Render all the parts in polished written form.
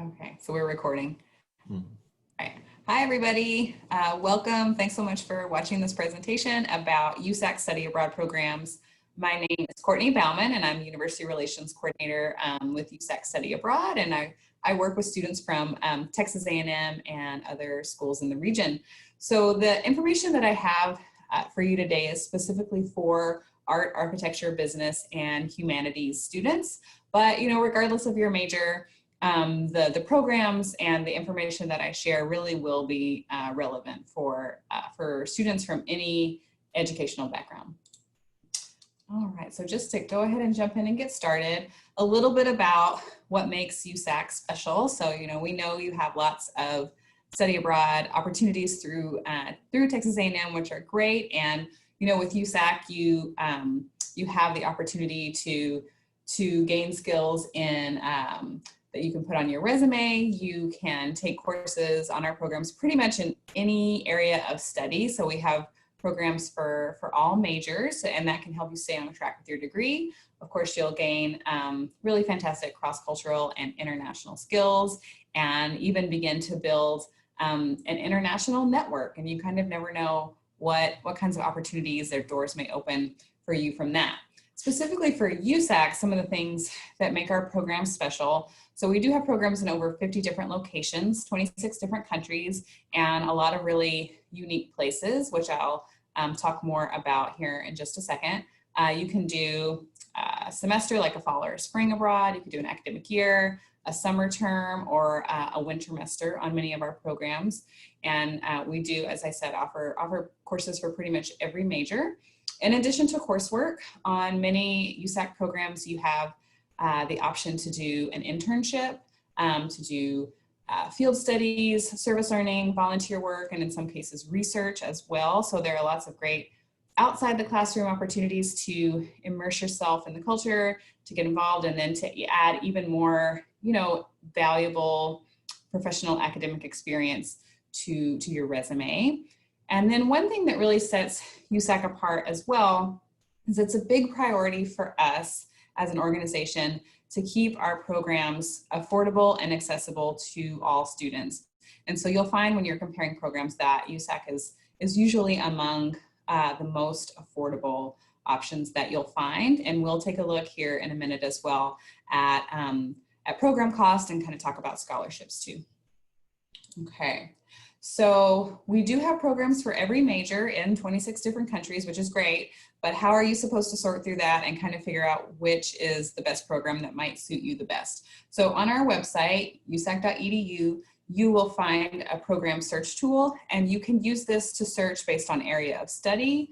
Okay, so we're recording. Hmm. All right. Hi, everybody. Welcome. Thanks so much for watching this presentation about USAC study abroad programs. My name is Courtney Bauman, and I'm University Relations Coordinator with USAC Study Abroad, and I work with students from Texas A&M and other schools in the region. So the information that I have for you today is specifically for art, architecture, business, and humanities students. But, you know, regardless of your major, the programs and the information that I share really will be relevant for students from any educational background. All right, so just to go ahead and jump in and get started, a little bit about what makes USAC special. So, you know you have lots of study abroad opportunities through Texas A&M, which are great. And, you know, with USAC, you have the opportunity to gain skills in that you can put on your resume. You can take courses on our programs pretty much in any area of study. So we have programs for all majors, and that can help you stay on track with your degree. Of course, you'll gain really fantastic cross-cultural and international skills, and even begin to build an international network. And you kind of never know what kinds of opportunities or doors may open for you from that. Specifically for USAC, some of the things that make our program special. So we do have programs in over 50 different locations, 26 different countries, and a lot of really unique places, which I'll talk more about here in just a second. You can do a semester like a fall or a spring abroad. You can do an academic year, a summer term, or a winter semester on many of our programs. And we do, as I said, offer courses for pretty much every major. In addition to coursework, on many USAC programs, you have the option to do an internship, to do field studies, service learning, volunteer work, and in some cases research as well. So there are lots of great outside the classroom opportunities to immerse yourself in the culture, to get involved, and then to add even more, you know, valuable professional academic experience to your resume. And then one thing that really sets USAC apart as well is it's a big priority for us as an organization to keep our programs affordable and accessible to all students. And so you'll find when you're comparing programs that USAC is usually among the most affordable options that you'll find. And we'll take a look here in a minute as well at program cost and kind of talk about scholarships too. Okay. So we do have programs for every major in 26 different countries, which is great, but how are you supposed to sort through that and kind of figure out which is the best program that might suit you the best? So on our website, usac.edu, you will find a program search tool, and you can use this to search based on area of study,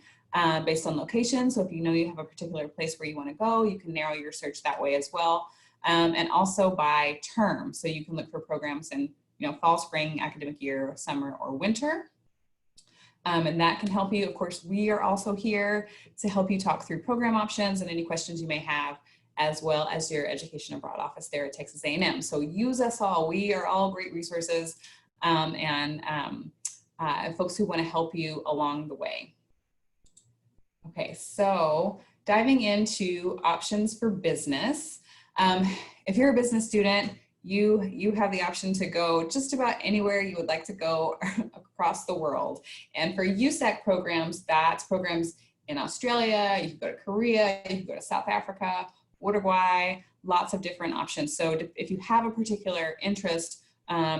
based on location. So if you know you have a particular place where you want to go, you can narrow your search that way as well. And also by term. So you can look for programs in fall, spring, academic year, summer, or winter. And that can help you. Of course, we are also here to help you talk through program options and any questions you may have, as well as your Education Abroad office there at Texas A&M. So use us all. We are all great resources and folks who want to help you along the way. Okay, so diving into options for business. If you're a business student, you have the option to go just about anywhere you would like to go across the world. And for USAC programs, that's programs in Australia, you can go to Korea, you can go to South Africa, Uruguay, lots of different options. So if you have a particular interest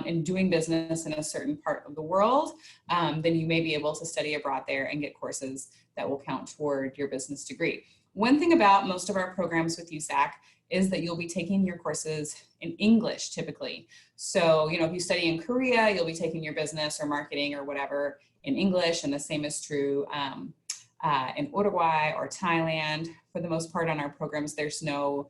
in doing business in a certain part of the world, then you may be able to study abroad there and get courses that will count toward your business degree. One thing about most of our programs with USAC is that you'll be taking your courses in English typically. So, you know, if you study in Korea, you'll be taking your business or marketing or whatever in English, and the same is true in Uruguay or Thailand. For the most part on our programs, there's no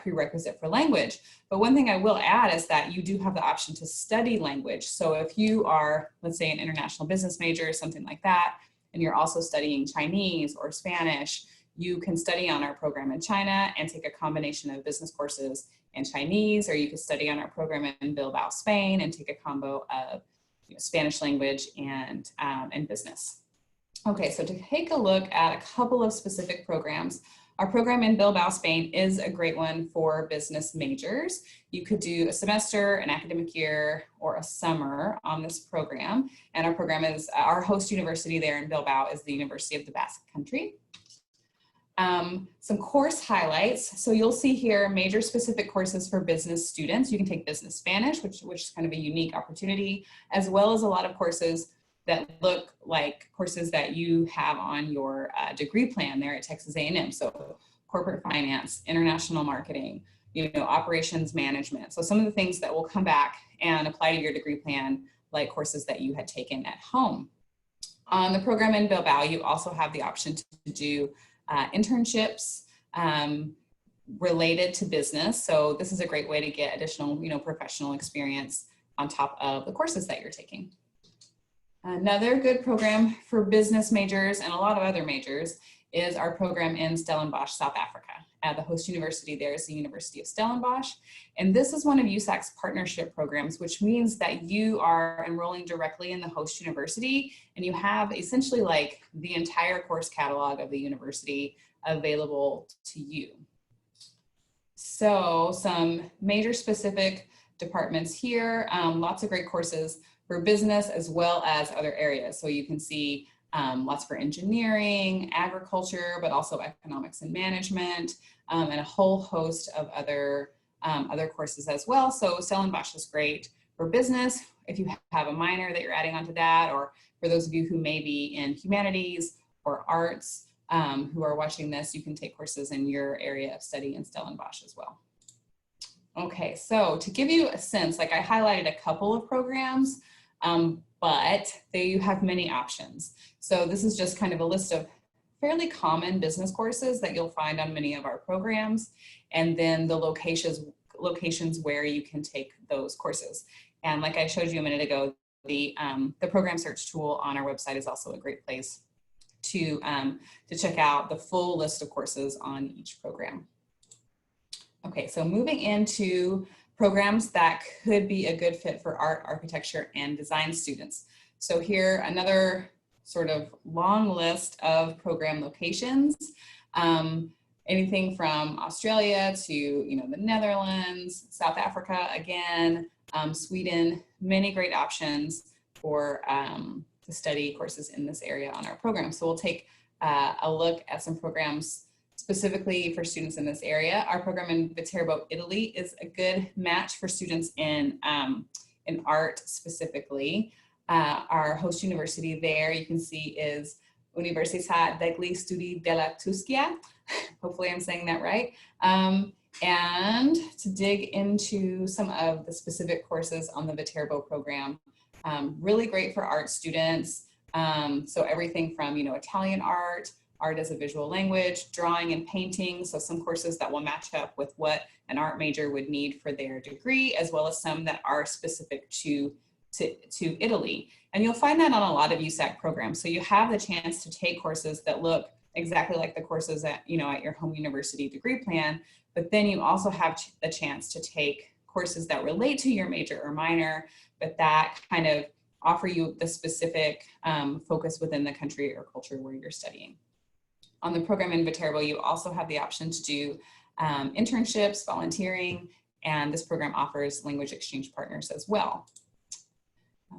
prerequisite for language. But one thing I will add is that you do have the option to study language. So if you are, let's say, an international business major or something like that, and you're also studying Chinese or Spanish, you can study on our program in China and take a combination of business courses in Chinese, or you can study on our program in Bilbao, Spain, and take a combo of Spanish language and business. Okay, so to take a look at a couple of specific programs, Our program in Bilbao, Spain is a great one for business majors. You could do a semester, an academic year, or a summer on this program. And our program is, our host university there in Bilbao is the University of the Basque Country. Some course highlights. So you'll see here major specific courses for business students. You can take business Spanish, which is kind of a unique opportunity, as well as a lot of courses that look like courses that you have on your degree plan there at Texas A&M. So corporate finance, international marketing, operations management. So some of the things that will come back and apply to your degree plan, like courses that you had taken at home. On the program in Bilbao, you also have the option to do internships related to business. So this is a great way to get additional, professional experience on top of the courses that you're taking. Another good program for business majors and a lot of other majors is our program in Stellenbosch, South Africa. The host university there is the University of Stellenbosch. And this is one of USAC's partnership programs, which means that you are enrolling directly in the host university and you have essentially like the entire course catalog of the university available to you. So some major specific departments here, lots of great courses for business as well as other areas. So you can see lots for engineering, agriculture, but also economics and management, and a whole host of other courses as well. So Stellenbosch is great for business if you have a minor that you're adding onto that, or for those of you who may be in humanities or arts who are watching this, you can take courses in your area of study in Stellenbosch as well. Okay, so to give you a sense, like I highlighted a couple of programs, but you have many options. So this is just kind of a list of fairly common business courses that you'll find on many of our programs, and then the locations where you can take those courses. And like I showed you a minute ago, the program search tool on our website is also a great place to check out the full list of courses on each program. Okay, so moving into programs that could be a good fit for art, architecture, and design students. So here, another sort of long list of program locations, anything from Australia to, the Netherlands, South Africa, again, Sweden, many great options for to study courses in this area on our program. So we'll take a look at some programs specifically for students in this area. Our program in Viterbo, Italy is a good match for students in art specifically. Our host university there, you can see, is Università degli Studi della Tuscia. Hopefully I'm saying that right. And to dig into some of the specific courses on the Viterbo program, really great for art students. So everything from, Italian art as a visual language, drawing and painting. So some courses that will match up with what an art major would need for their degree, as well as some that are specific to Italy. And you'll find that on a lot of USAC programs. So you have the chance to take courses that look exactly like the courses at your home university degree plan, but then you also have the chance to take courses that relate to your major or minor, but that kind of offer you the specific focus within the country or culture where you're studying. On the program in Viterbo, you also have the option to do internships, volunteering, and this program offers language exchange partners as well.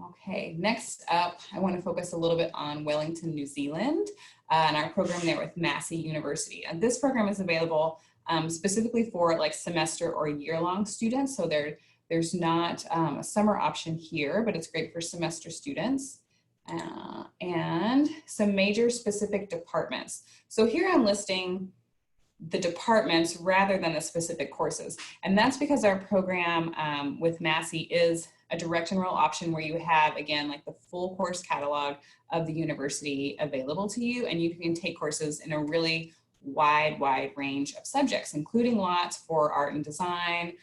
Okay, next up, I want to focus a little bit on Wellington, New Zealand, and our program there with Massey University. And this program is available specifically for like semester or year-long students. So there's not a summer option here, but it's great for semester students. And some major specific departments. So here I'm listing the departments rather than the specific courses. And that's because our program with Massey is a direct enroll option where you have, again, like the full course catalog of the university available to you, and you can take courses in a really wide range of subjects, including lots for art and design,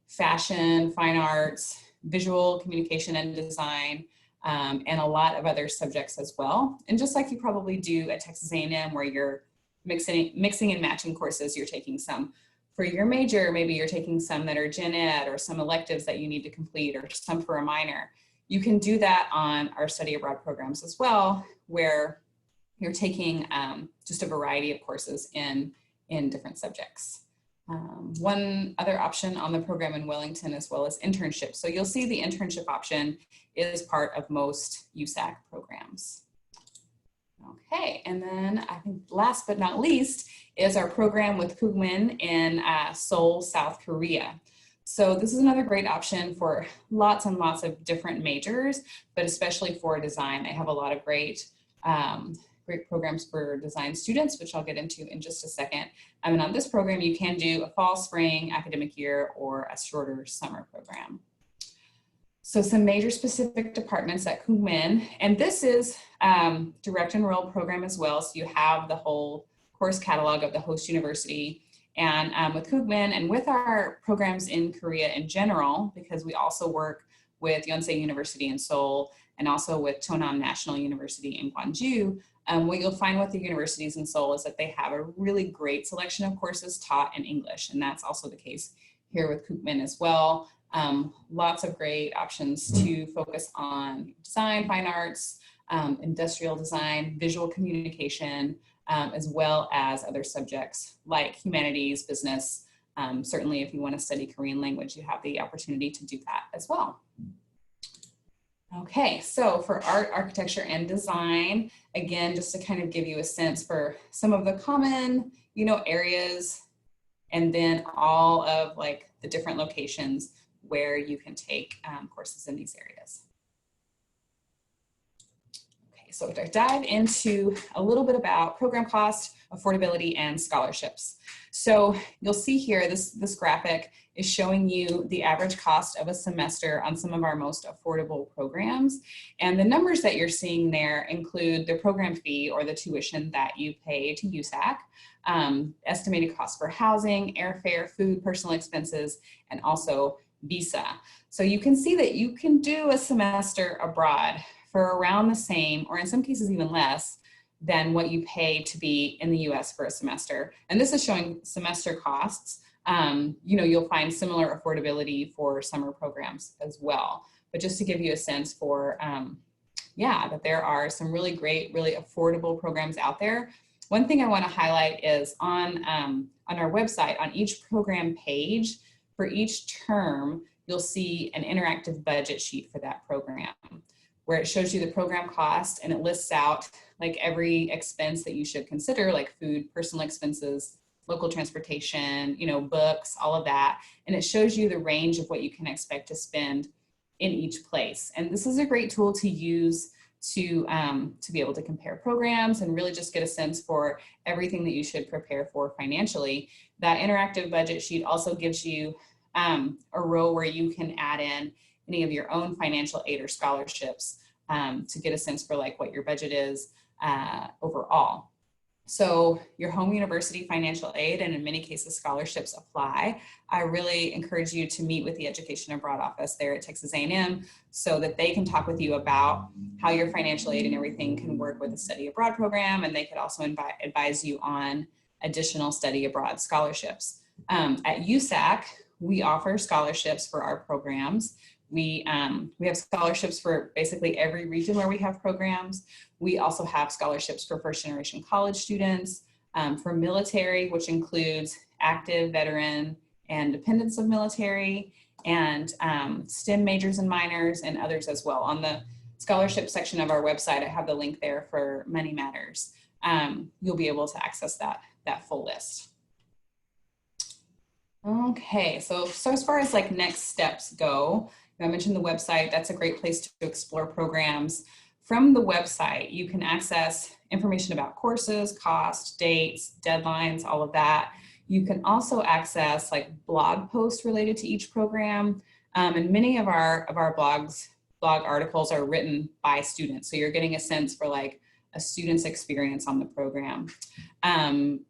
fashion, fine arts, visual communication and design, and a lot of other subjects as well. And just like you probably do at Texas A&M, where you're mixing and matching courses, you're taking some for your major, maybe you're taking some that are gen ed or some electives that you need to complete, or some for a minor. You can do that on our study abroad programs as well, where you're taking just a variety of courses in in different subjects. One other option on the program in Wellington as well as internships. So you'll see the internship option is part of most USAC programs. Okay, and then I think last but not least is our program with Kookmin in Seoul, South Korea. So this is another great option for lots and lots of different majors, but especially for design. They have a lot of great programs for design students, which I'll get into in just a second. And on this program, you can do a fall, spring academic year or a shorter summer program. So some major specific departments at Kookmin, and this is direct enroll program as well. So you have the whole course catalog of the host university. And with Kookmin and with our programs in Korea in general, because we also work with Yonsei University in Seoul and also with Cheonan National University in Gwangju, what you'll find with the universities in Seoul is that they have a really great selection of courses taught in English. And that's also the case here with Kookmin as well. Lots of great options to focus on design, fine arts, industrial design, visual communication, as well as other subjects like humanities, business. Certainly if you want to study Korean language, you have the opportunity to do that as well. Okay, so for art, architecture, and design, again, just to kind of give you a sense for some of the common, areas, and then all of like the different locations where you can take courses in these areas. Okay, so to dive into a little bit about program cost, affordability, and scholarships. So you'll see here, this graphic is showing you the average cost of a semester on some of our most affordable programs. And the numbers that you're seeing there include the program fee or the tuition that you pay to USAC, estimated cost for housing, airfare, food, personal expenses, and also visa. So you can see that you can do a semester abroad for around the same, or in some cases even less, than what you pay to be in the US for a semester. And this is showing semester costs. You'll find similar affordability for summer programs as well. But just to give you a sense for, that there are some really great, really affordable programs out there. One thing I want to highlight is on our website, on each program page, for each term, you'll see an interactive budget sheet for that program, where it shows you the program cost and it lists out like every expense that you should consider, like food, personal expenses, local transportation, books, all of that. And it shows you the range of what you can expect to spend in each place. And this is a great tool to use to be able to compare programs and really just get a sense for everything that you should prepare for financially. That interactive budget sheet also gives you a row where you can add in any of your own financial aid or scholarships to get a sense for like what your budget is overall. So your home university financial aid, and in many cases scholarships, apply. I really encourage you to meet with the Education Abroad office there at Texas A&M so that they can talk with you about how your financial aid and everything can work with the study abroad program, and they could also advise you on additional study abroad scholarships. At USAC, we offer scholarships for our programs. We have scholarships for basically every region where we have programs. We also have scholarships for first generation college students, for military, which includes active, veteran, and dependents of military, and STEM majors and minors, and others as well. On the scholarship section of our website, I have the link there for Money Matters. You'll be able to access that full list. Okay, so as far as like next steps go, I mentioned the website. That's a great place to explore programs. From the website, you can access information about courses, cost, dates, deadlines, all of that. You can also access like blog posts related to each program. And many of our blog articles are written by students. So you're getting a sense for like a student's experience on the program.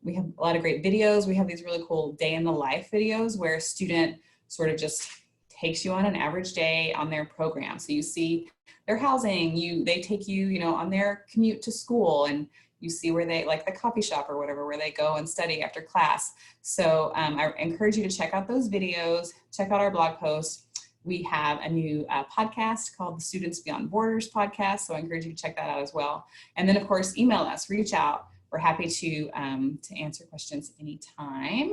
We have a lot of great videos. We have these really cool day in the life videos where a student sort of just takes you on an average day on their program. So you see their housing, they take you, on their commute to school, and you see where they, like the coffee shop or whatever, where they go and study after class. So I encourage you to check out those videos, check out our blog posts. We have a new podcast called the Students Beyond Borders podcast. So I encourage you to check that out as well. And then of course, email us, reach out, we're happy to answer questions anytime.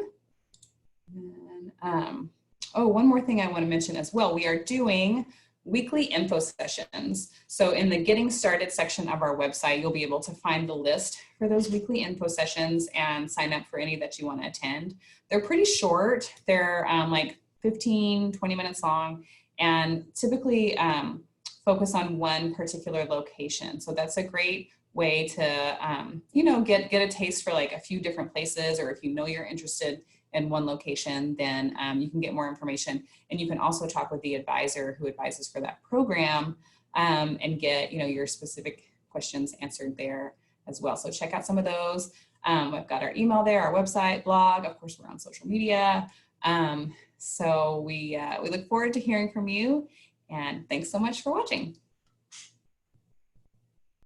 And, oh, one more thing I want to mention as well. We are doing weekly info sessions. So in the getting started section of our website, you'll be able to find the list for those weekly info sessions and sign up for any that you want to attend. They're pretty short. They're like 15, 20 minutes long, and typically focus on one particular location. So that's a great way to, you know, get a taste for like a few different places, or if you know you're interested in one location, then you can get more information. And you can also talk with the advisor who advises for that program and get, you know, your specific questions answered there as well. So check out some of those. We've got our email there, our website, blog, of course, we're on social media. So we look forward to hearing from you, and thanks so much for watching.